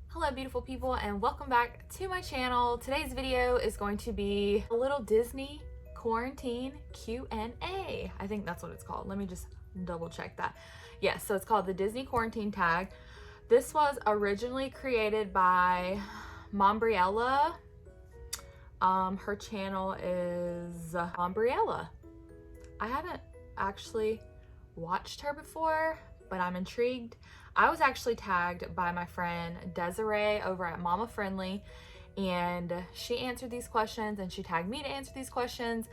Hello beautiful people, and welcome back to my channel. Today's video is going to be a little Disney quarantine Q&A. I think that's what it's called. Let me just double check that. Yes, so it's called the Disney Quarantine Tag. This was originally created by Mombierella. Her channel is Mombie-Rella. I haven't actually watched her before, but I'm intrigued. I was actually tagged by my friend Desiree over at Mama Friendly, and she answered these questions and she tagged me to answer these questions.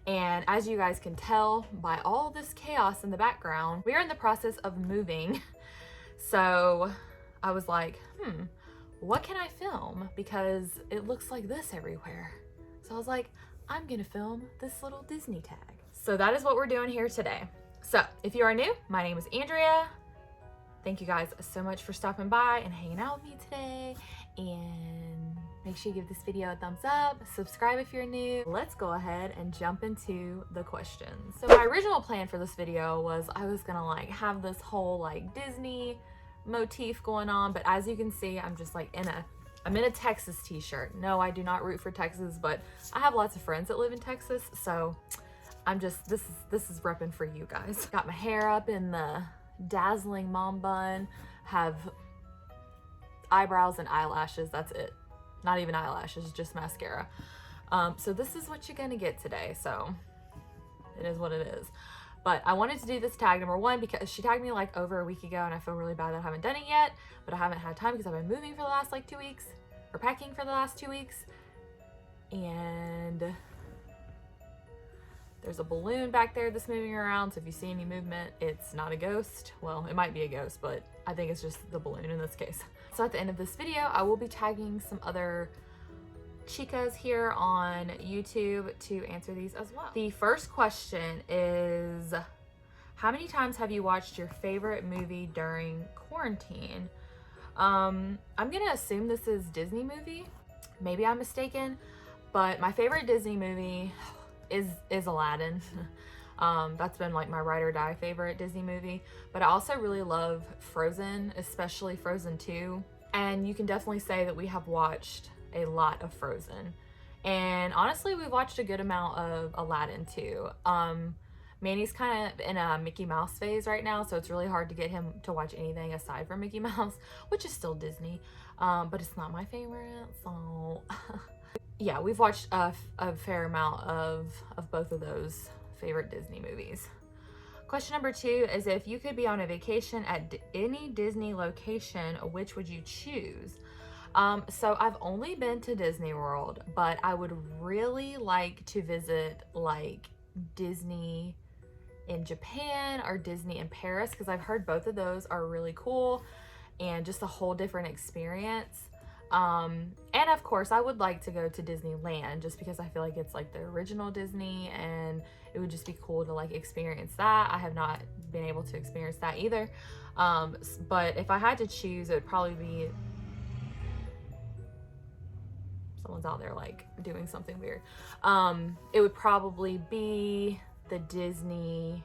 And as you guys can tell by all this chaos in the background, we are in the process of moving. So I was like, what can I film? Because it looks like this everywhere. So I was like, I'm gonna film this little Disney tag. So that is what we're doing here today. So if you are new, my name is Andrea. Thank you guys so much for stopping by and hanging out with me today. And make sure you give this video a thumbs up, subscribe if you're new. Let's go ahead and jump into the questions. So my original plan for this video was I was gonna like have this whole like Disney motif going on, but as you can see, I'm just like I'm in a Texas t-shirt. No, I do not root for Texas, but I have lots of friends that live in Texas, so I'm just, this is repping for you guys. Got my hair up in the dazzling mom bun, have eyebrows and eyelashes, that's it. Not even eyelashes, just mascara. So this is what you're gonna get today, so it is what it is. But I wanted to do this tag, number one, because she tagged me like over a week ago and I feel really bad that I haven't done it yet, but I haven't had time because I've been moving for the last like 2 weeks, or packing for the last 2 weeks. And there's a balloon back there that's moving around, so if you see any movement, it's not a ghost. Well, it might be a ghost, but I think it's just the balloon in this case. So at the end of this video, I will be tagging some other chicas here on YouTube to answer these as well. The first question is, how many times have you watched your favorite movie during quarantine? I'm gonna assume this is Disney movie. Maybe I'm mistaken, but my favorite Disney movie is Aladdin. That's been like my ride or die favorite Disney movie, but I also really love Frozen, especially Frozen 2. And you can definitely say that we have watched a lot of Frozen. And honestly, we've watched a good amount of Aladdin too. Manny's kind of in a Mickey Mouse phase right now, so it's really hard to get him to watch anything aside from Mickey Mouse, which is still Disney, but it's not my favorite, so yeah, we've watched a fair amount of both of those favorite Disney movies. Question number two is, if you could be on a vacation at any Disney location, which would you choose? So I've only been to Disney World, but I would really like to visit like Disney in Japan or Disney in Paris, because I've heard both of those are really cool and just a whole different experience. And of course I would like to go to Disneyland, just because I feel like it's like the original Disney and it would just be cool to like experience that. I have not been able to experience that either. But if I had to choose, it would probably be, someone's out there like doing something weird. It would probably be the Disney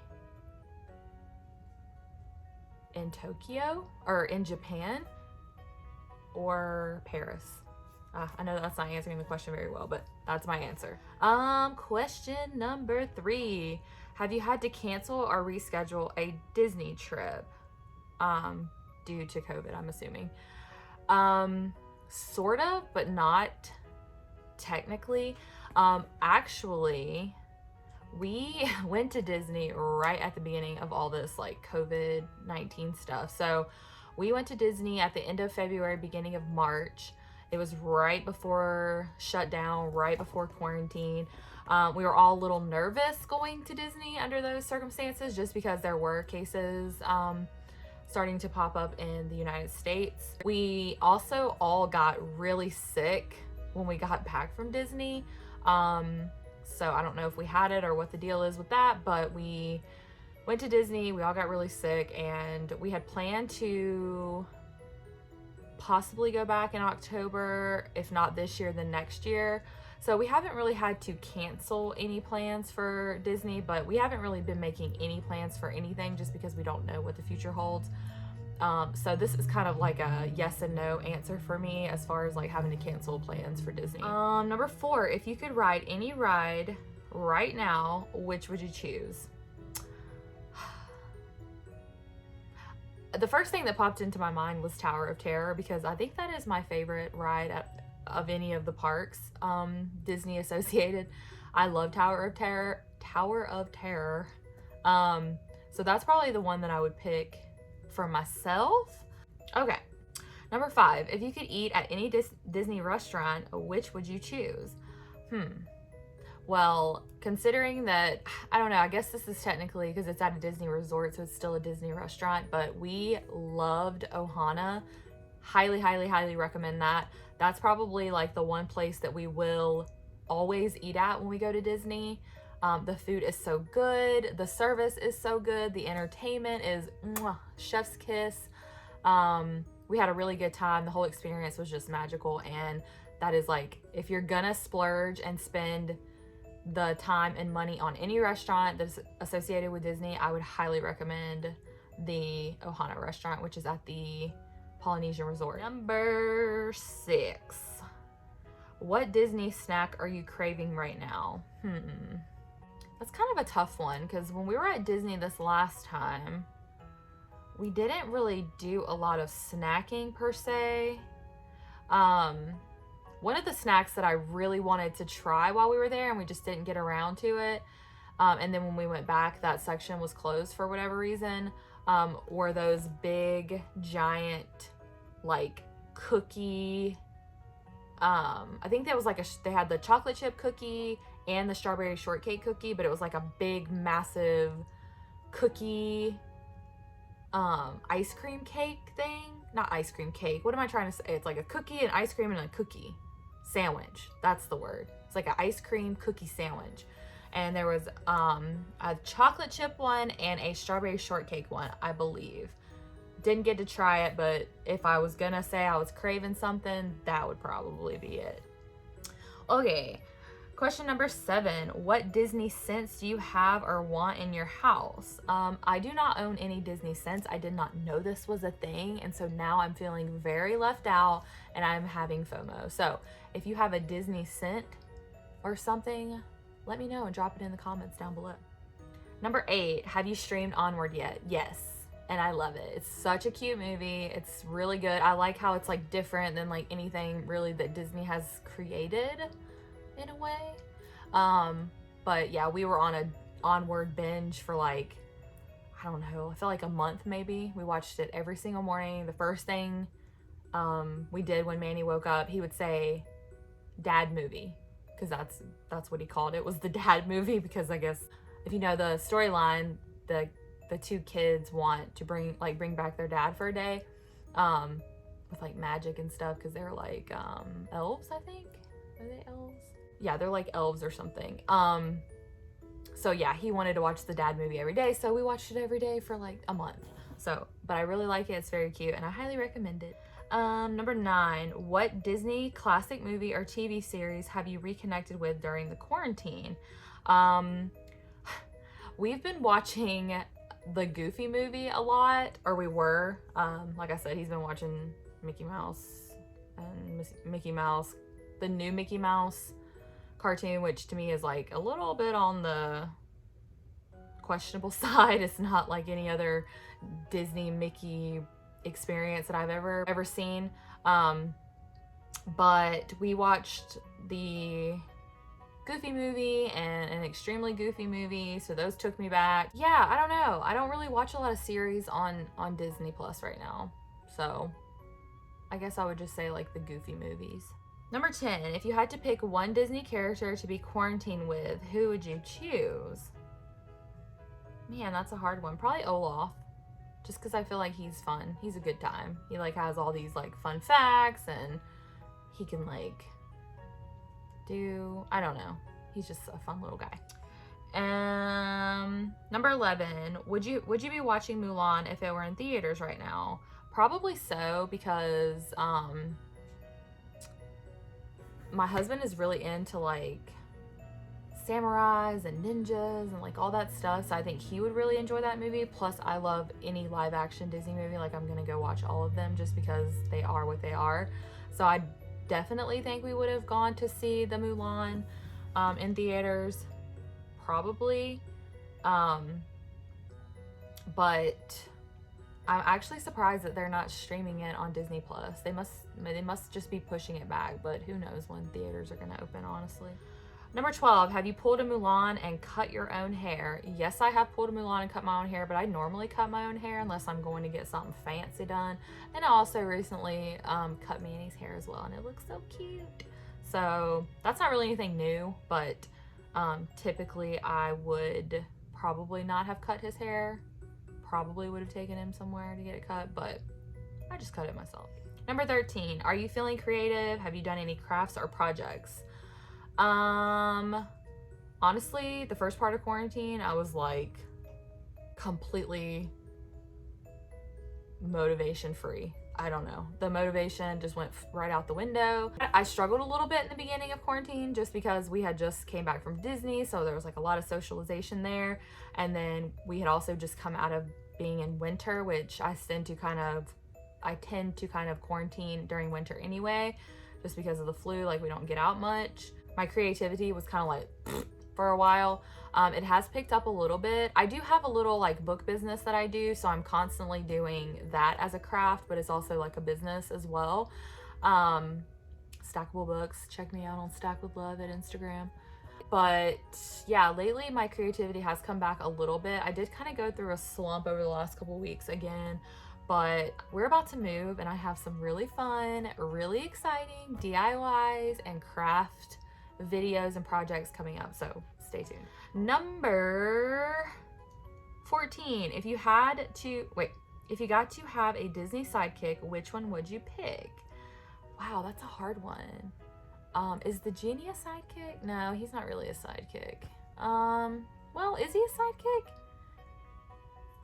in Tokyo or in Japan or Paris. I know that's not answering the question very well, but that's my answer. Question number three. Have you had to cancel or reschedule a Disney trip due to COVID, I'm assuming? Sort of, but not technically. Actually, we went to Disney right at the beginning of all this like COVID-19 stuff. So we went to Disney at the end of February, beginning of March. It was right before shutdown, right before quarantine. We were all a little nervous going to Disney under those circumstances, just because there were cases starting to pop up in the United States. We also all got really sick when we got back from Disney. So I don't know if we had it or what the deal is with that, but we went to Disney, we all got really sick, and we had planned to possibly go back in October, if not this year, then next year. So we haven't really had to cancel any plans for Disney, but we haven't really been making any plans for anything just because we don't know what the future holds. So this is kind of like a yes and no answer for me as far as like having to cancel plans for Disney. Number 4, if you could ride any ride right now, which would you choose? The first thing that popped into my mind was Tower of Terror, because I think that is my favorite ride of any of the parks, Disney associated. I love Tower of Terror. So that's probably the one that I would pick for myself. Okay, number 5, if you could eat at any Disney restaurant, which would you choose? Well, considering that, I don't know, I guess this is technically because it's at a Disney resort, so it's still a Disney restaurant, but we loved Ohana. Highly, highly, highly recommend that. That's probably like the one place that we will always eat at when we go to Disney. The food is so good. The service is so good. The entertainment is chef's kiss. We had a really good time. The whole experience was just magical. And that is like, if you're gonna splurge and spend the time and money on any restaurant that's associated with Disney, I would highly recommend the Ohana restaurant, which is at the Polynesian Resort. Number 6, what Disney snack are you craving right now? That's kind of a tough one, because when we were at Disney this last time, we didn't really do a lot of snacking per se. One of the snacks that I really wanted to try while we were there, and we just didn't get around to it, and then when we went back, that section was closed for whatever reason, were those big, giant, like, cookie, I think that was like they had the chocolate chip cookie and the strawberry shortcake cookie, but it was like a big, massive cookie, ice cream cake thing. Not ice cream cake. What am I trying to say? It's like a cookie, an ice cream, and a cookie sandwich. That's the word. It's like an ice cream cookie sandwich. And there was a chocolate chip one and a strawberry shortcake one, I believe. Didn't get to try it, but if I was gonna say I was craving something, that would probably be it. Okay, question number 7. What Disney scents do you have or want in your house? I do not own any Disney scents. I did not know this was a thing, and so now I'm feeling very left out and I'm having FOMO. So if you have a Disney scent or something, let me know and drop it in the comments down below. Number 8, have you streamed Onward yet? Yes. And I love it. It's such a cute movie. It's really good. I like how it's like different than like anything really that Disney has created in a way. But yeah, we were on a Onward binge for like, I don't know, I felt like a month maybe. We watched it every single morning. The first thing we did when Manny woke up, he would say dad movie, because that's what he called it, was the dad movie, because I guess if you know the storyline, the 2 kids want to bring back their dad for a day, with like magic and stuff, because they're like elves, I think. Are they elves? Yeah, they're like elves or something. So yeah, he wanted to watch the dad movie every day, so we watched it every day for like a month. So, but I really like it. It's very cute and I highly recommend it. Number 9, what Disney classic movie or TV series have you reconnected with during the quarantine? We've been watching the Goofy movie a lot, or we were. Like I said, he's been watching Mickey Mouse and Mickey Mouse, the new Mickey Mouse cartoon, which to me is like a little bit on the questionable side. It's not like any other Disney Mickey experience that I've ever seen. But we watched the Goofy movie and an extremely Goofy movie, so those took me back. Yeah, I don't know. I don't really watch a lot of series on Disney Plus right now, so I guess I would just say like the Goofy movies. Number 10, if you had to pick one Disney character to be quarantined with, who would you choose? Man, that's a hard one. Probably Olaf, just because I feel like he's fun. He's a good time. He like has all these like fun facts, and he can like do, I don't know. He's just a fun little guy. Number 11, would you be watching Mulan if it were in theaters right now? Probably so, because my husband is really into like samurais and ninjas and like all that stuff, so I think he would really enjoy that movie. Plus I love any live action Disney movie. Like I'm gonna go watch all of them just because they are what they are. So I definitely think we would have gone to see the Mulan in theaters, probably, but I'm actually surprised that they're not streaming it on Disney Plus. They must just be pushing it back, but who knows when theaters are gonna open, honestly. Number 12, have you pulled a Mulan and cut your own hair? Yes, I have pulled a Mulan and cut my own hair, but I normally cut my own hair unless I'm going to get something fancy done. And I also recently cut Manny's hair as well, and it looks so cute. So that's not really anything new, but typically I would probably not have cut his hair. Probably would have taken him somewhere to get it cut, but I just cut it myself. Number 13, are you feeling creative? Have you done any crafts or projects? Honestly, the first part of quarantine, I was like completely motivation free. I don't know. The motivation just went right out the window. I struggled a little bit in the beginning of quarantine just because we had just came back from Disney, so there was like a lot of socialization there. And then we had also just come out of being in winter, which I tend to kind of quarantine during winter anyway, just because of the flu. Like we don't get out much. My creativity was kind of like for a while. It has picked up a little bit. I do have a little like book business that I do, so I'm constantly doing that as a craft, but it's also like a business as well. Stackable Books, check me out on Stack with Love at Instagram. But yeah, lately my creativity has come back a little bit. I did kind of go through a slump over the last couple weeks again, but we're about to move and I have some really fun, really exciting DIYs and craft videos and projects coming up, so stay tuned. Number 14, if you got to have a Disney sidekick, which one would you pick? Wow, that's a hard one. Is the genie a sidekick? No, he's not really a sidekick. Well, is he a sidekick?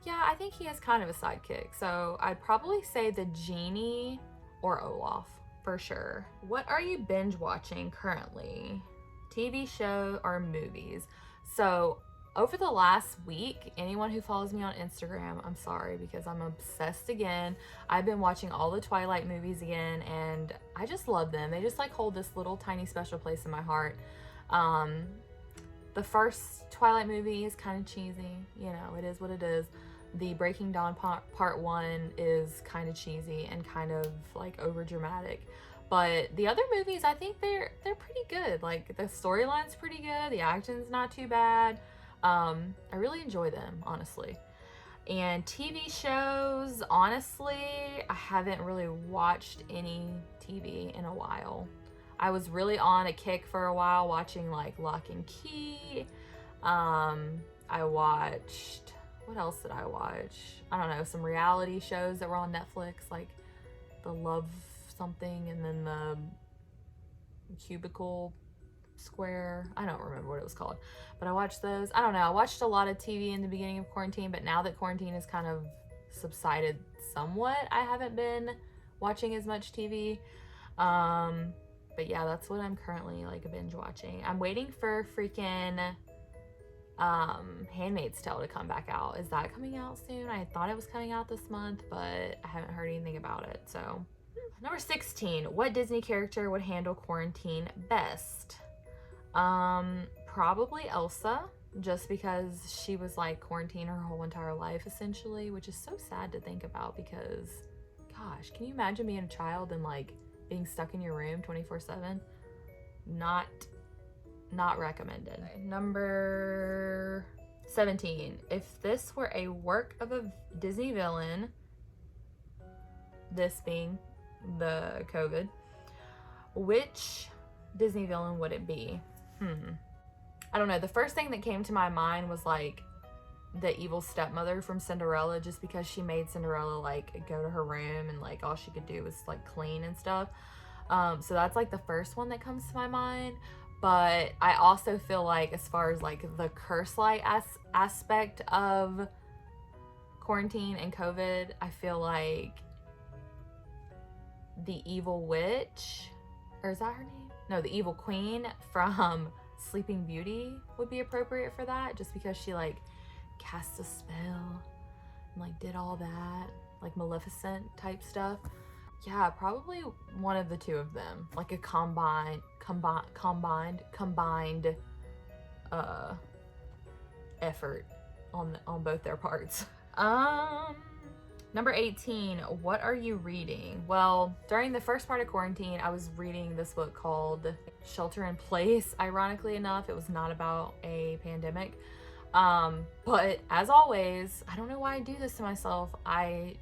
Yeah, I think he is kind of a sidekick, so I'd probably say the genie or Olaf. For sure. What are you binge watching currently? TV show or movies? So over the last week, anyone who follows me on Instagram, I'm sorry because I'm obsessed again. I've been watching all the Twilight movies again and I just love them. They just like hold this little tiny special place in my heart. The first Twilight movie is kind of cheesy, you know, it is what it is. The Breaking Dawn part 1 is kind of cheesy and kind of like over dramatic, but the other movies, I think they're pretty good. Like the storyline's pretty good, the action's not too bad. I really enjoy them, honestly. And TV shows, honestly, I haven't really watched any TV in a while. I was really on a kick for a while watching like Lock and Key. I watched, what else did I watch? I don't know, some reality shows that were on Netflix, like the Love something and then the Cubicle Square. I don't remember what it was called, but I watched those. I don't know, I watched a lot of TV in the beginning of quarantine, but now that quarantine has kind of subsided somewhat, I haven't been watching as much TV. But yeah, that's what I'm currently like binge watching. I'm waiting for freaking Handmaid's Tale to come back out. Is that coming out soon? I thought it was coming out this month, but I haven't heard anything about it. So number 16, what Disney character would handle quarantine best? Probably Elsa, just because she was like quarantined her whole entire life essentially, which is so sad to think about because gosh, can you imagine being a child and like being stuck in your room 24/7? Not recommended. Okay. Number 17, if this were a work of a Disney villain, this being the COVID, which Disney villain would it be? I don't know. The first thing that came to my mind was like the evil stepmother from Cinderella, just because she made Cinderella like go to her room and like all she could do was like clean and stuff. So that's like the first one that comes to my mind. But I also feel like as far as like the curse-like aspect of quarantine and COVID, I feel like the evil witch, or is that her name? no, the evil queen from Sleeping Beauty would be appropriate for that, just because she like cast a spell and like did all that, like Maleficent type stuff. Yeah, probably one of the two of them, like a combined effort on both their parts. Number 18, what are you reading? Well, during the first part of quarantine, I was reading this book called Shelter in Place. Ironically enough, it was not about a pandemic. But as always, I don't know why I do this to myself. I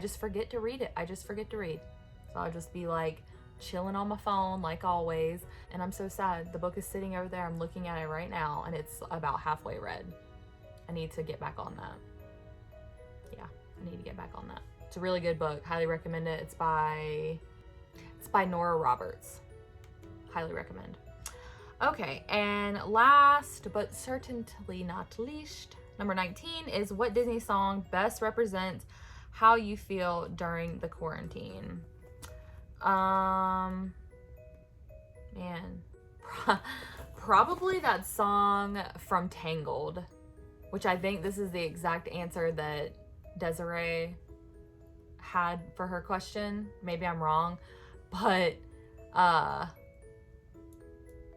just forget to read it. I just forget to read. So I'll just be like chilling on my phone like always. And I'm so sad. The book is sitting over there. I'm looking at it right now and it's about halfway read. I need to get back on that. Yeah, I need to get back on that. It's a really good book. Highly recommend it. It's by Nora Roberts. Highly recommend. Okay, and last but certainly not least, number 19 is what Disney song best represents how you feel during the quarantine? Man, probably that song from Tangled, which I think this is the exact answer that Desiree had for her question. Maybe I'm wrong, but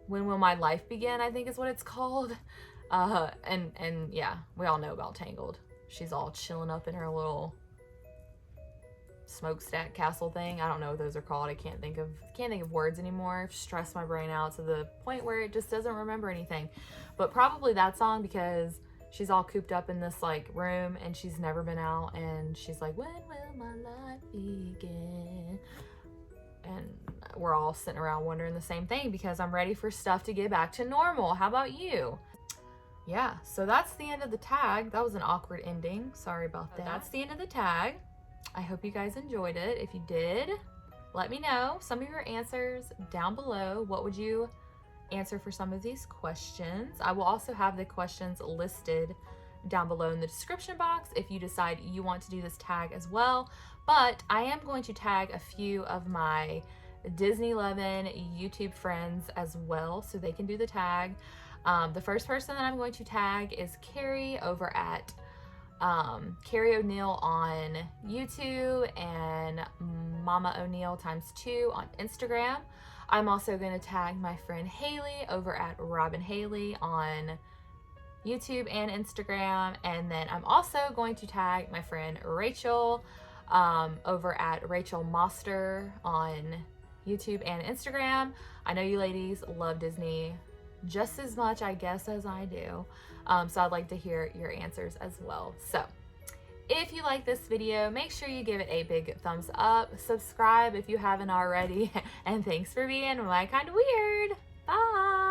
When Will My Life Begin, I think is what it's called. And yeah, we all know about Tangled. She's all chilling up in her little smokestack castle thing. I don't know what those are called. I can't think of words anymore. I've stressed my brain out to the point where it just doesn't remember anything. But probably that song, because she's all cooped up in this like room and she's never been out, and she's like, when will my life begin? And we're all sitting around wondering the same thing, because I'm ready for stuff to get back to normal. How about you? Yeah, so that's the end of the tag. That was an awkward ending. Sorry about that. That's the end of the tag. I hope you guys enjoyed it. If you did, let me know some of your answers down below. What would you answer for some of these questions? I will also have the questions listed down below in the description box if you decide you want to do this tag as well. But I am going to tag a few of my Disney Lovin' YouTube friends as well, so they can do the tag. The first person that I'm going to tag is Carrie over at Carrie O'Neill on YouTube and Mama O'Neill ×2 on Instagram. I'm also going to tag my friend Haley over at Robin Haley on YouTube and Instagram. And then I'm also going to tag my friend Rachel over at Rachel Moster on YouTube and Instagram. I know you ladies love Disney just as much, I guess, as I do. So I'd like to hear your answers as well. So if you like this video, make sure you give it a big thumbs up. Subscribe if you haven't already. And thanks for being my kind of weird. Bye.